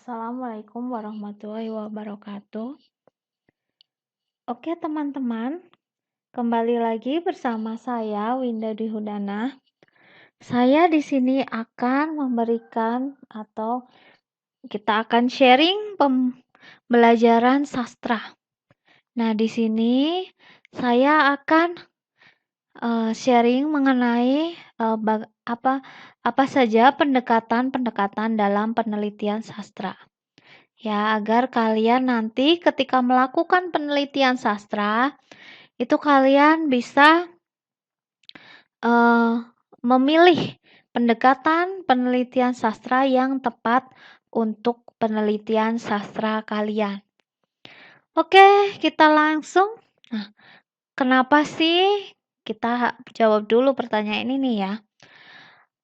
Assalamualaikum warahmatullahi wabarakatuh. Oke teman-teman, kembali lagi bersama saya Winda Dihudana. Saya di sini akan memberikan atau kita akan sharing pembelajaran sastra. Nah, di sini saya akan sharing mengenai apa saja pendekatan-pendekatan dalam penelitian sastra. Ya, agar kalian nanti ketika melakukan penelitian sastra, itu kalian bisa memilih pendekatan penelitian sastra yang tepat untuk penelitian sastra kalian. Oke, kita langsung. Nah, kenapa sih? Kita jawab dulu pertanyaan ini ya.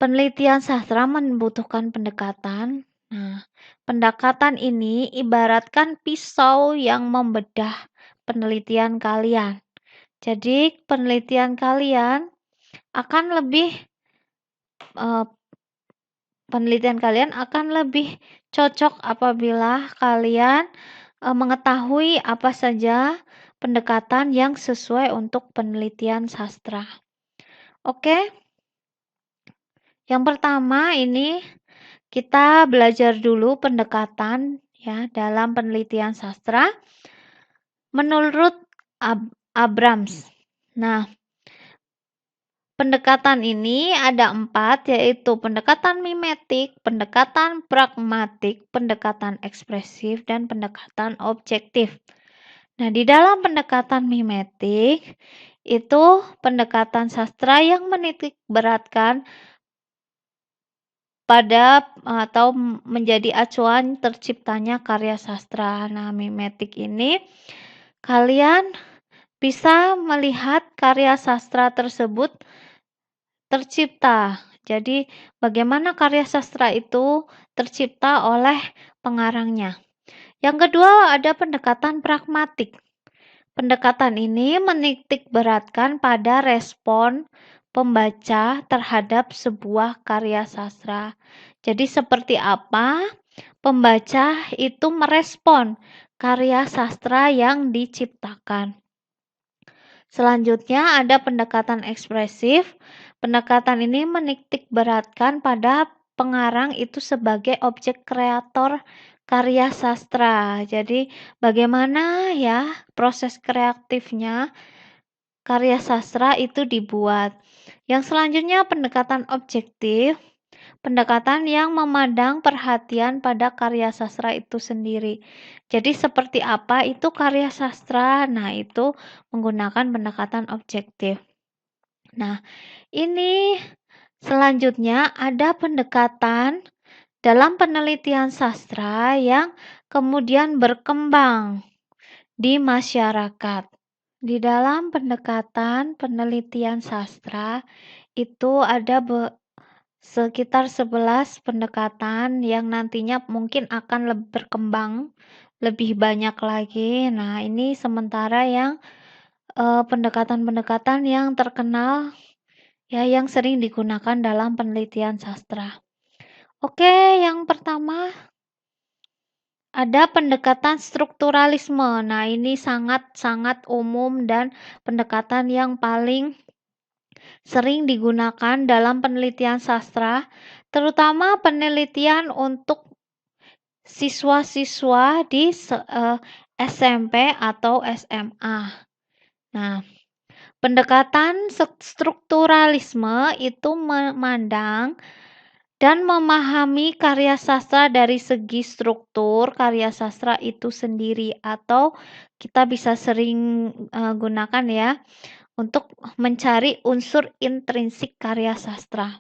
Penelitian sastra membutuhkan pendekatan. Nah, pendekatan ini ibaratkan pisau yang membedah penelitian kalian. Jadi, penelitian kalian akan lebih cocok apabila kalian mengetahui apa saja pendekatan yang sesuai untuk penelitian sastra. Oke. Yang pertama ini kita belajar dulu pendekatan ya dalam penelitian sastra menurut Abrams. Nah, pendekatan ini ada 4, yaitu pendekatan mimetik, pendekatan pragmatik, pendekatan ekspresif, dan pendekatan objektif. Nah, di dalam pendekatan mimetik itu pendekatan sastra yang menitik beratkan pada atau menjadi acuan terciptanya karya sastra. Nah, mimetik ini kalian bisa melihat karya sastra tersebut tercipta. Jadi, bagaimana karya sastra itu tercipta oleh pengarangnya. Yang kedua, ada pendekatan pragmatik. Pendekatan ini menitik beratkan pada respon pembaca terhadap sebuah karya sastra. Jadi seperti apa pembaca itu merespon karya sastra yang diciptakan. Selanjutnya ada pendekatan ekspresif. Pendekatan ini menitik beratkan pada pengarang itu sebagai objek kreator karya sastra. Jadi bagaimana ya proses kreatifnya karya sastra itu dibuat. Yang selanjutnya pendekatan objektif, pendekatan yang memandang perhatian pada karya sastra itu sendiri. Jadi seperti apa itu karya sastra? Nah, itu menggunakan pendekatan objektif. Nah, ini selanjutnya ada pendekatan dalam penelitian sastra yang kemudian berkembang di masyarakat. Di dalam pendekatan penelitian sastra itu ada sekitar 11 pendekatan yang nantinya mungkin akan berkembang lebih banyak lagi. Nah, ini sementara yang pendekatan-pendekatan yang terkenal ya yang sering digunakan dalam penelitian sastra. Oke, yang pertama ada pendekatan strukturalisme. Nah, ini sangat-sangat umum dan pendekatan yang paling sering digunakan dalam penelitian sastra, terutama penelitian untuk siswa-siswa di SMP atau SMA. Nah, pendekatan strukturalisme itu memandang dan memahami karya sastra dari segi struktur karya sastra itu sendiri, atau kita bisa sering gunakan ya untuk mencari unsur intrinsik karya sastra.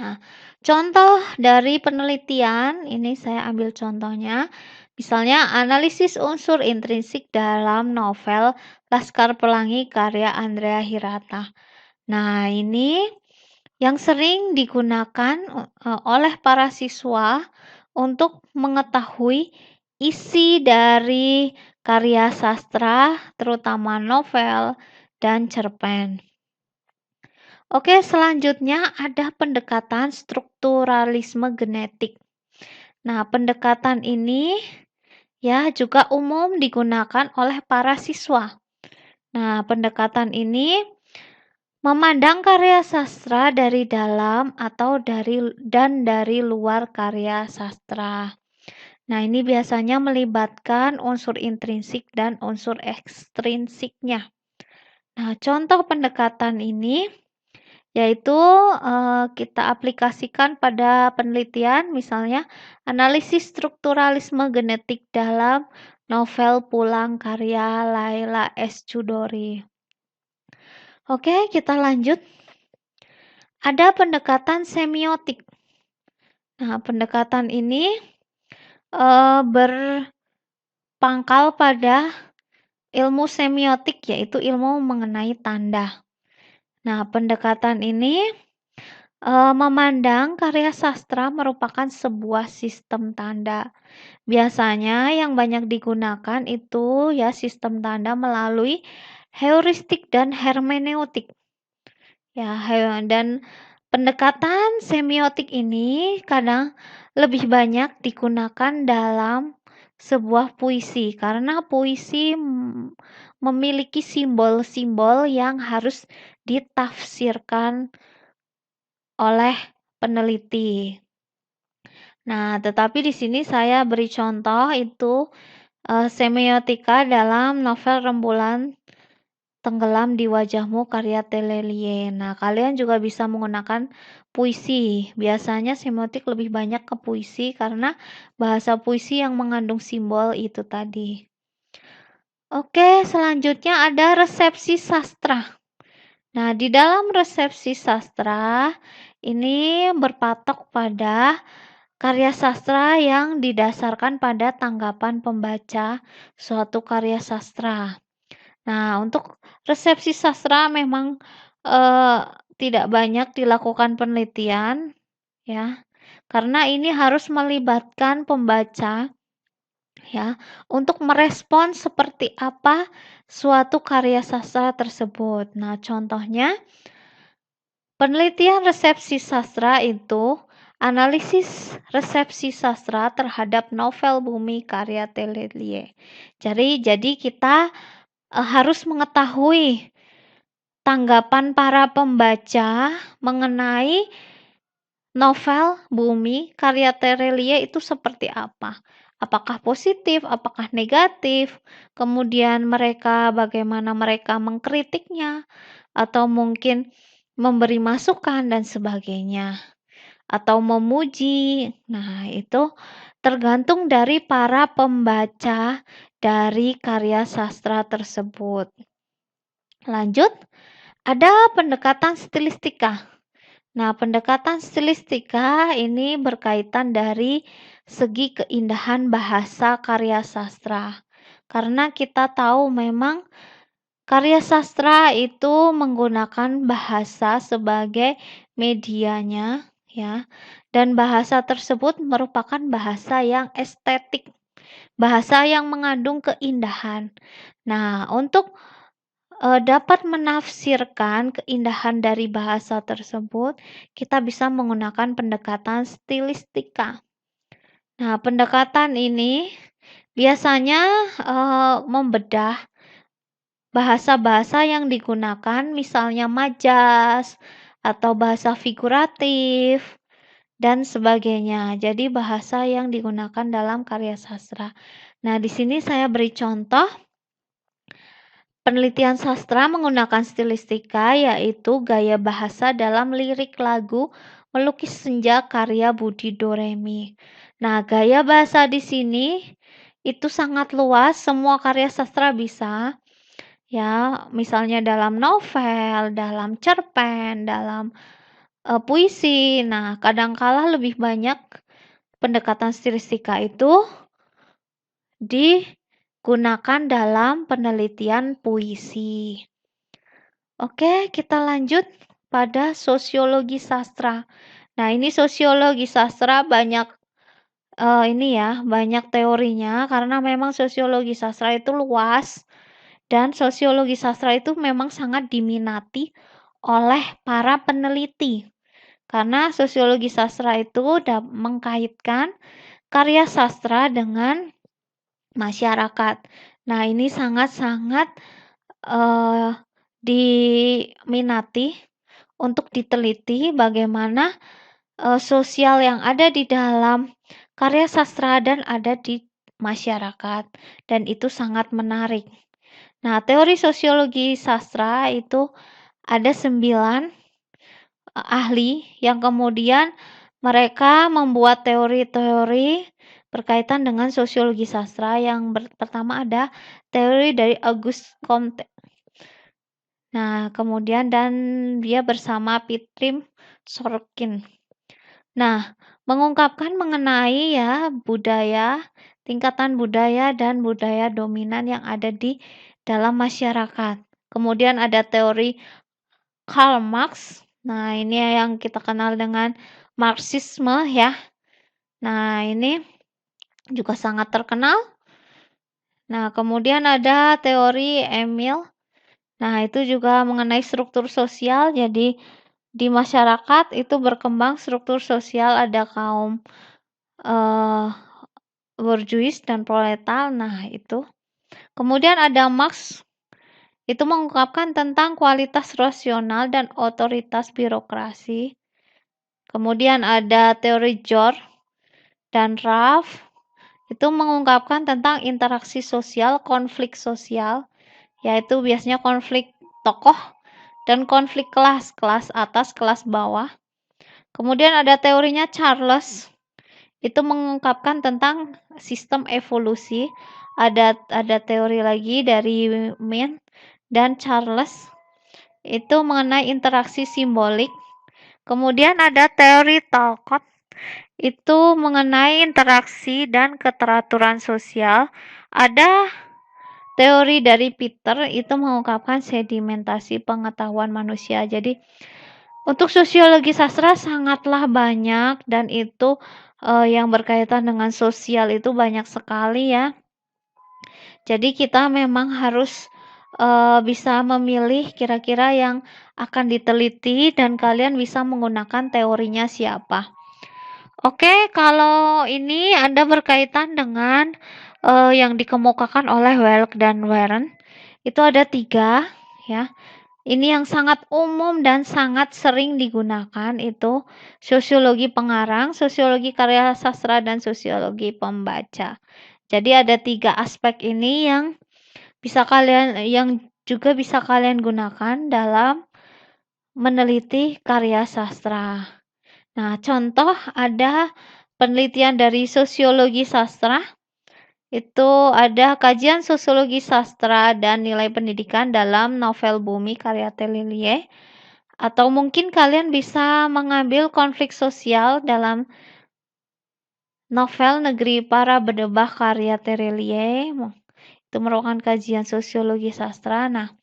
Nah, contoh dari penelitian ini saya ambil contohnya, misalnya analisis unsur intrinsik dalam novel Laskar Pelangi karya Andrea Hirata. Nah, ini yang sering digunakan oleh para siswa untuk mengetahui isi dari karya sastra, terutama novel dan cerpen. Oke, selanjutnya ada pendekatan strukturalisme genetik. Nah, pendekatan ini ya juga umum digunakan oleh para siswa. Nah, pendekatan ini memandang karya sastra dari dalam atau dari luar karya sastra. Nah, ini biasanya melibatkan unsur intrinsik dan unsur ekstrinsiknya. Nah, contoh pendekatan ini yaitu kita aplikasikan pada penelitian, misalnya analisis strukturalisme genetik dalam novel Pulang karya Laila S. Chudori. Oke, kita lanjut. Ada pendekatan semiotik. Nah, pendekatan ini berpangkal pada ilmu semiotik, yaitu ilmu mengenai tanda. Nah, pendekatan ini memandang karya sastra merupakan sebuah sistem tanda. Biasanya yang banyak digunakan itu ya sistem tanda melalui heuristik dan hermeneutik. Ya, dan pendekatan semiotik ini kadang lebih banyak digunakan dalam sebuah puisi karena puisi memiliki simbol-simbol yang harus ditafsirkan oleh peneliti. Nah, tetapi di sini saya beri contoh itu semiotika dalam novel Rembulan Tenggelam di Wajahmu karya Telelie. Nah, kalian juga bisa menggunakan puisi. Biasanya semiotik lebih banyak ke puisi karena bahasa puisi yang mengandung simbol itu tadi. Oke, selanjutnya ada resepsi sastra. Nah, di dalam resepsi sastra ini berpatok pada karya sastra yang didasarkan pada tanggapan pembaca suatu karya sastra. Nah, untuk resepsi sastra memang tidak banyak dilakukan penelitian ya, karena ini harus melibatkan pembaca ya untuk merespon seperti apa suatu karya sastra tersebut. Nah, contohnya penelitian resepsi sastra itu analisis resepsi sastra terhadap novel Bumi karya Telelie. Jadi kita harus mengetahui tanggapan para pembaca mengenai novel Bumi karya Telelie itu seperti apa. Apakah positif, apakah negatif, kemudian bagaimana mereka mengkritiknya, atau mungkin memberi masukan dan sebagainya, atau memuji. Nah, itu tergantung dari para pembaca dari karya sastra tersebut. Lanjut, ada pendekatan stilistika. Nah, pendekatan stilistika ini berkaitan dari segi keindahan bahasa karya sastra. Karena kita tahu memang karya sastra itu menggunakan bahasa sebagai medianya, ya. Dan bahasa tersebut merupakan bahasa yang estetik, bahasa yang mengandung keindahan. Nah, untuk dapat menafsirkan keindahan dari bahasa tersebut, kita bisa menggunakan pendekatan stilistika. Nah, pendekatan ini biasanya membedah bahasa-bahasa yang digunakan, misalnya majas atau bahasa figuratif dan sebagainya. Jadi bahasa yang digunakan dalam karya sastra. Nah, di sini saya beri contoh. Penelitian sastra menggunakan stilistika, yaitu gaya bahasa dalam lirik lagu Melukis Senja karya Budi Doremi. Nah, gaya bahasa di sini itu sangat luas, semua karya sastra bisa. Ya, misalnya dalam novel, dalam cerpen, dalam puisi. Nah, kadangkala lebih banyak pendekatan stilistika itu digunakan dalam penelitian puisi. Oke, kita lanjut pada sosiologi sastra. Nah, ini sosiologi sastra banyak banyak teorinya karena memang sosiologi sastra itu luas dan sosiologi sastra itu memang sangat diminati oleh para peneliti. Karena sosiologi sastra itu mengkaitkan karya sastra dengan masyarakat. Nah, ini sangat-sangat diminati untuk diteliti bagaimana sosial yang ada di dalam karya sastra dan ada di masyarakat, dan itu sangat menarik. Nah, teori sosiologi sastra itu ada 9 ahli yang kemudian mereka membuat teori-teori berkaitan dengan sosiologi sastra. Yang pertama ada teori dari Auguste Comte. Nah, kemudian dan dia bersama Pitrim Sorkin. Nah, mengungkapkan mengenai ya budaya, tingkatan budaya dan budaya dominan yang ada di dalam masyarakat. Kemudian ada teori Karl Marx. Nah, ini yang kita kenal dengan Marxisme ya. Nah, ini juga sangat terkenal. Nah, kemudian ada teori Emil. Nah, itu juga mengenai struktur sosial. Jadi, di masyarakat itu berkembang struktur sosial, ada kaum borjuis dan proletar. Nah, itu. Kemudian ada Marx, itu mengungkapkan tentang kualitas rasional dan otoritas birokrasi. Kemudian ada teori George dan Ralph, itu mengungkapkan tentang interaksi sosial, konflik sosial, yaitu biasanya konflik tokoh dan konflik kelas, kelas atas, kelas bawah. Kemudian ada teorinya Charles, itu mengungkapkan tentang sistem evolusi. Ada teori lagi dari Min dan Charles, itu mengenai interaksi simbolik. Kemudian ada teori Talcott, itu mengenai interaksi dan keteraturan sosial. Ada teori dari Peter, itu mengungkapkan sedimentasi pengetahuan manusia. Jadi untuk sosiologi sastra sangatlah banyak, dan itu yang berkaitan dengan sosial itu banyak sekali ya. Jadi kita memang harus bisa memilih kira-kira yang akan diteliti dan kalian bisa menggunakan teorinya siapa. Oke, kalau ini Anda berkaitan dengan yang dikemukakan oleh Welk dan Warren, itu ada 3 ya. Ini yang sangat umum dan sangat sering digunakan, itu sosiologi pengarang, sosiologi karya sastra, dan sosiologi pembaca. Jadi ada 3 aspek ini yang juga bisa kalian gunakan dalam meneliti karya sastra. Nah, contoh ada penelitian dari sosiologi sastra, itu ada kajian sosiologi sastra dan nilai pendidikan dalam novel Bumi karya Terelie. Atau mungkin kalian bisa mengambil konflik sosial dalam novel Negeri Para Berdebah karya Terelie. Itu merupakan kajian sosiologi sastra. Nah,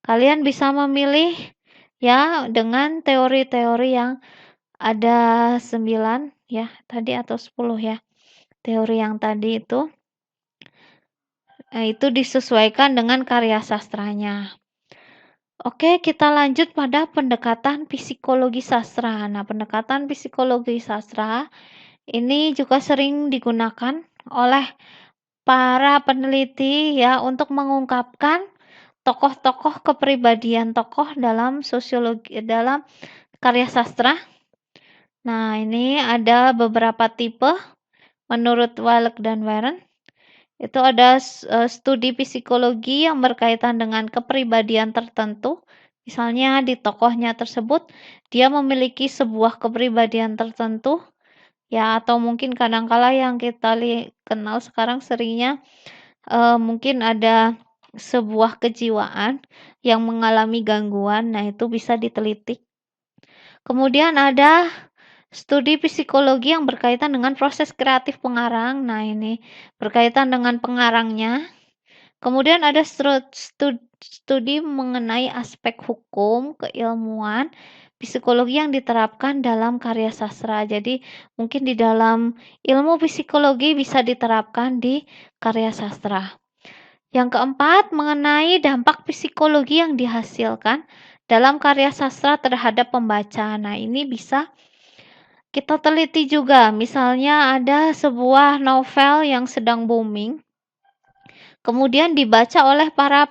kalian bisa memilih ya dengan teori-teori yang ada 9 ya tadi atau 10 ya. Teori yang tadi itu disesuaikan dengan karya sastranya. Oke, kita lanjut pada pendekatan psikologi sastra. Nah, pendekatan psikologi sastra ini juga sering digunakan oleh para peneliti ya untuk mengungkapkan tokoh-tokoh kepribadian tokoh dalam karya sastra. Nah, ini ada beberapa tipe menurut Welk dan Warren. Itu ada studi psikologi yang berkaitan dengan kepribadian tertentu. Misalnya di tokohnya tersebut dia memiliki sebuah kepribadian tertentu ya, atau mungkin kadangkala yang kita kenal sekarang seringnya mungkin ada sebuah kejiwaan yang mengalami gangguan. Nah, itu bisa diteliti. Kemudian ada studi psikologi yang berkaitan dengan proses kreatif pengarang. Nah, ini berkaitan dengan pengarangnya. Kemudian ada studi mengenai aspek hukum, keilmuan, psikologi yang diterapkan dalam karya sastra. Jadi, mungkin di dalam ilmu psikologi bisa diterapkan di karya sastra. Yang keempat, mengenai dampak psikologi yang dihasilkan dalam karya sastra terhadap pembaca. Nah, ini bisa kita teliti juga. Misalnya ada sebuah novel yang sedang booming, kemudian dibaca oleh para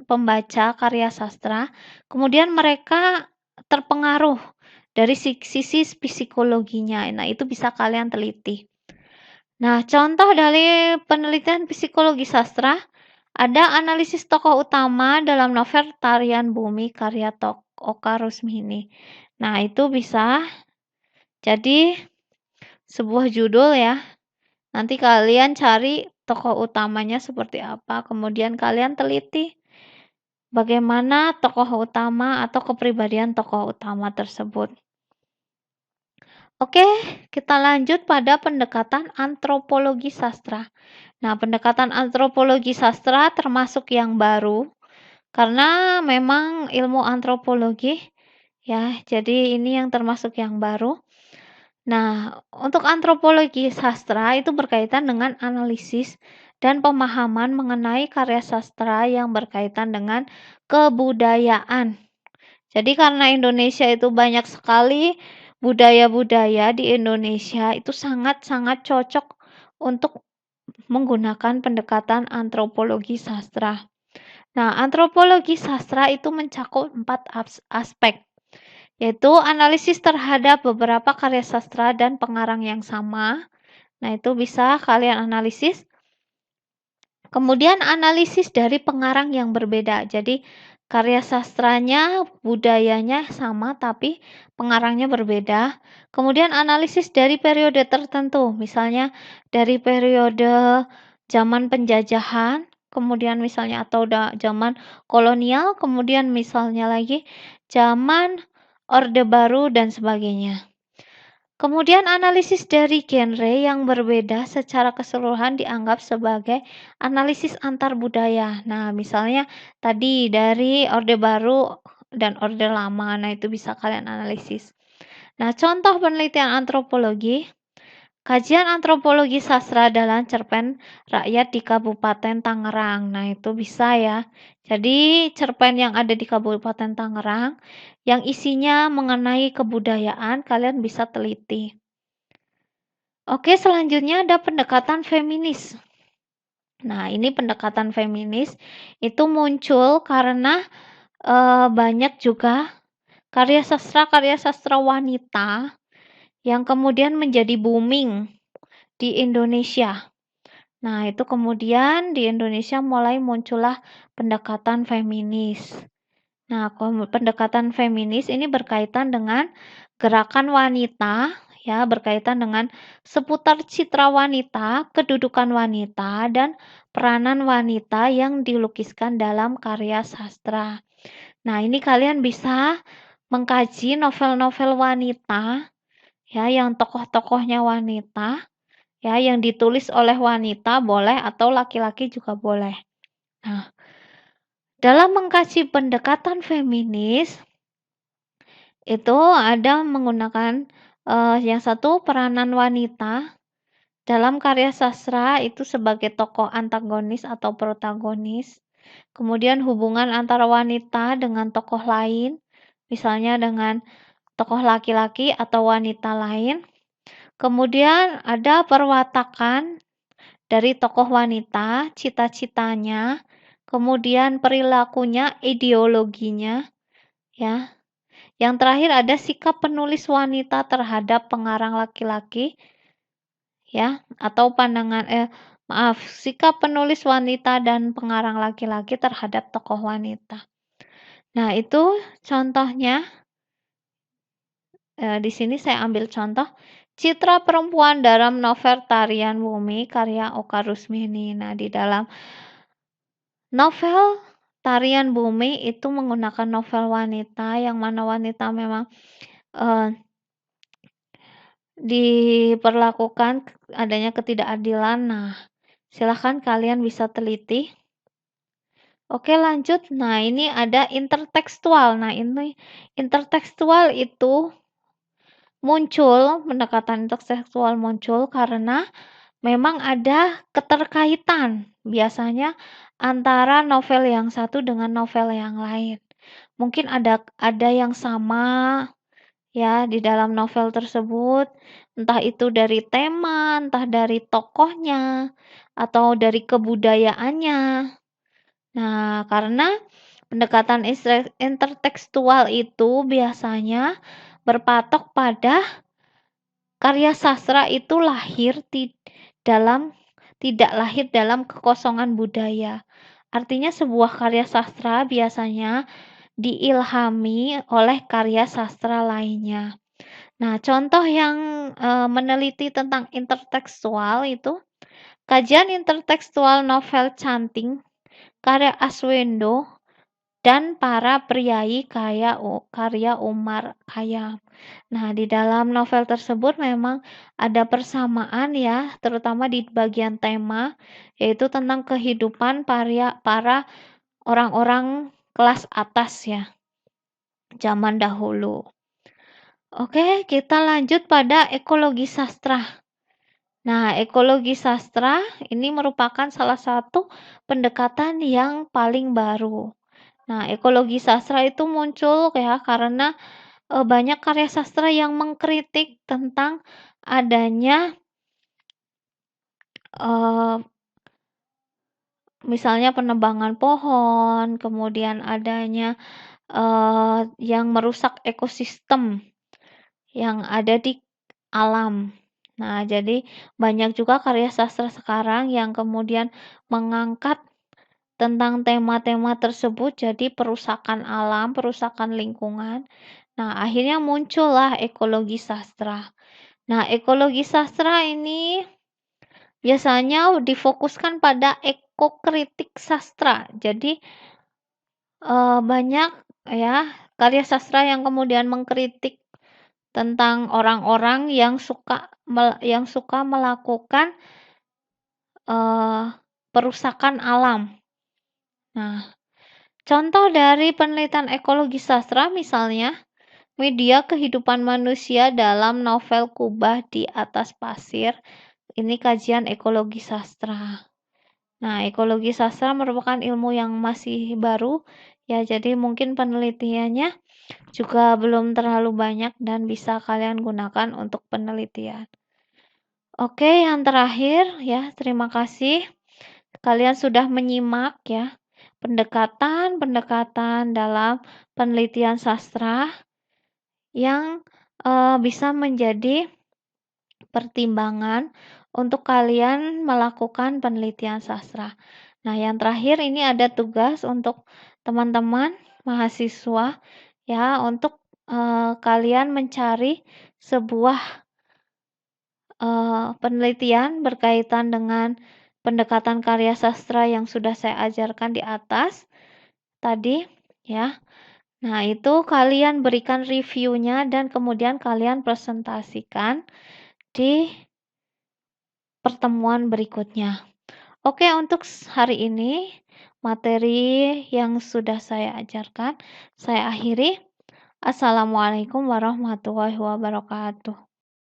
pembaca karya sastra, kemudian mereka terpengaruh dari sisi psikologinya. Nah, itu bisa kalian teliti. Nah, contoh dari penelitian psikologi sastra, ada analisis tokoh utama dalam novel Tarian Bumi karya Oka Rusmini. Nah, itu bisa jadi sebuah judul ya. Nanti kalian cari tokoh utamanya seperti apa, kemudian kalian teliti bagaimana tokoh utama atau kepribadian tokoh utama tersebut. Oke, kita lanjut pada pendekatan antropologi sastra. Nah, pendekatan antropologi sastra termasuk yang baru karena memang ilmu antropologi ya, jadi ini yang termasuk yang baru. Nah, untuk antropologi sastra itu berkaitan dengan analisis dan pemahaman mengenai karya sastra yang berkaitan dengan kebudayaan. Jadi karena Indonesia itu banyak sekali budaya-budaya di Indonesia, itu sangat-sangat cocok untuk menggunakan pendekatan antropologi sastra. Nah, antropologi sastra itu mencakup 4 aspek, yaitu analisis terhadap beberapa karya sastra dan pengarang yang sama. Nah, itu bisa kalian analisis. Kemudian analisis dari pengarang yang berbeda. Jadi, karya sastranya, budayanya sama tapi pengarangnya berbeda. Kemudian analisis dari periode tertentu, misalnya dari periode zaman penjajahan, kemudian misalnya atau zaman kolonial, kemudian misalnya lagi zaman Orde Baru dan sebagainya. Kemudian analisis dari genre yang berbeda secara keseluruhan dianggap sebagai analisis antar budaya. Nah, misalnya tadi dari Orde Baru dan Orde Lama, nah itu bisa kalian analisis. Nah, contoh penelitian antropologi, kajian antropologi sastra dalam cerpen rakyat di Kabupaten Tangerang. Nah, itu bisa ya. Jadi, cerpen yang ada di Kabupaten Tangerang yang isinya mengenai kebudayaan, kalian bisa teliti. Oke, selanjutnya ada pendekatan feminis. Nah, ini pendekatan feminis itu muncul karena banyak juga karya sastra wanita yang kemudian menjadi booming di Indonesia. Nah, itu kemudian di Indonesia mulai muncullah pendekatan feminis. Nah, pendekatan feminis ini berkaitan dengan gerakan wanita, ya, berkaitan dengan seputar citra wanita, kedudukan wanita, dan peranan wanita yang dilukiskan dalam karya sastra. Nah, ini kalian bisa mengkaji novel-novel wanita, ya, yang tokoh-tokohnya wanita, ya, yang ditulis oleh wanita boleh atau laki-laki juga boleh. Nah, dalam mengkaji pendekatan feminis, itu ada menggunakan yang satu peranan wanita dalam karya sastra itu sebagai tokoh antagonis atau protagonis. Kemudian hubungan antara wanita dengan tokoh lain, misalnya dengan tokoh laki-laki atau wanita lain. Kemudian ada perwatakan dari tokoh wanita, cita-citanya, kemudian perilakunya, ideologinya, ya. Yang terakhir ada sikap penulis wanita terhadap pengarang laki-laki, ya, atau sikap penulis wanita dan pengarang laki-laki terhadap tokoh wanita. Nah, itu contohnya. Di sini saya ambil contoh citra perempuan dalam novel Tarian Bumi karya Oka Rusmini. Nah, di dalam novel Tarian Bumi itu menggunakan novel wanita yang mana wanita memang diperlakukan adanya ketidakadilan. Nah, silahkan kalian bisa teliti. Oke, lanjut. Nah, ini ada intertekstual. Nah, ini intertekstual itu muncul, pendekatan intertekstual muncul karena memang ada keterkaitan biasanya antara novel yang satu dengan novel yang lain. Mungkin ada yang sama, ya di dalam novel tersebut, entah itu dari tema, entah dari tokohnya, atau dari kebudayaannya. Nah, karena pendekatan intertekstual itu biasanya berpatok pada karya sastra itu dalam tidak lahir dalam kekosongan budaya. Artinya sebuah karya sastra biasanya diilhami oleh karya sastra lainnya. Nah, contoh yang, meneliti tentang intertekstual itu, kajian intertekstual novel Canting karya Aswendo dan Para Priyayi karya Umar Khayyam. Nah, di dalam novel tersebut memang ada persamaan ya, terutama di bagian tema, yaitu tentang kehidupan para orang-orang kelas atas ya, zaman dahulu. Oke, kita lanjut pada ekologi sastra. Nah, ekologi sastra ini merupakan salah satu pendekatan yang paling baru. Nah, ekologi sastra itu muncul ya karena banyak karya sastra yang mengkritik tentang adanya eee, misalnya penebangan pohon, kemudian adanya, yang merusak ekosistem yang ada di alam. Nah, jadi banyak juga karya sastra sekarang yang kemudian mengangkat tentang tema-tema tersebut, jadi perusakan alam, perusakan lingkungan. Nah, akhirnya muncullah ekologi sastra. Nah, ekologi sastra ini biasanya difokuskan pada ekokritik sastra. Jadi, banyak ya karya sastra yang kemudian mengkritik tentang orang-orang yang suka melakukan, eee, perusakan alam. Nah, contoh dari penelitian ekologi sastra misalnya, media kehidupan manusia dalam novel Kubah di Atas Pasir, ini kajian ekologi sastra. Nah, ekologi sastra merupakan ilmu yang masih baru, ya jadi mungkin penelitiannya juga belum terlalu banyak dan bisa kalian gunakan untuk penelitian. Oke, yang terakhir ya, terima kasih kalian sudah menyimak ya pendekatan-pendekatan dalam penelitian sastra yang bisa menjadi pertimbangan untuk kalian melakukan penelitian sastra. Nah, yang terakhir ini ada tugas untuk teman-teman mahasiswa ya untuk kalian mencari sebuah penelitian berkaitan dengan pendekatan karya sastra yang sudah saya ajarkan di atas tadi ya. Nah, itu kalian berikan reviewnya dan kemudian kalian presentasikan di pertemuan berikutnya. Oke, untuk hari ini materi yang sudah saya ajarkan saya akhiri. Assalamualaikum warahmatullahi wabarakatuh.